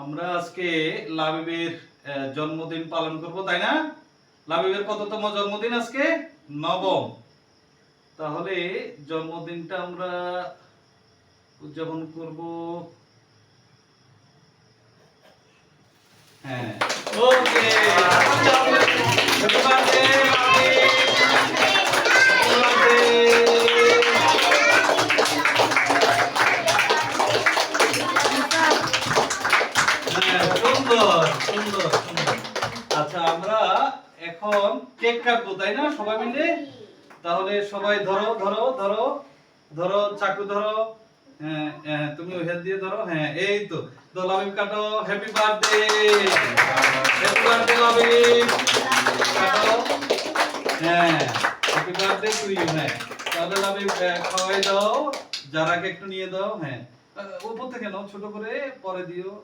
আমরা আজকে লাবিবের জন্মদিন পালন করব, তাই না? লাবিবের কততম জন্মদিন আজকে? নবম। তাহলে জন্মদিনটা আমরা উদযাপন করব। হ্যাঁ, okay. Happy birthday Labib, happy birthday. হ্যাঁ, সুন্দর সুন্দর সুন্দর। আচ্ছা, আমরা এখন কেক কাটবো, তাই না? সবাই মিলে। তাহলে সবাই ধরো ধরো ধরো ধরো, চাকু ধরো। হ্যাঁ হ্যাঁ, তুমি ওই হাত দিয়ে ধরো। হ্যাঁ, এই তো। তো লাবিব কাটো। Happy birthday, happy birthday Labib, কাটো। হ্যাঁ, হ্যাপি বার্থডে টু ইউ। হ্যাঁ, তাহলে লাবিব খাওয়াই দাও, যারাকে একটু নিয়ে দাও। হ্যাঁ, উপর থেকে নাও, ছোট করে পরে দিও।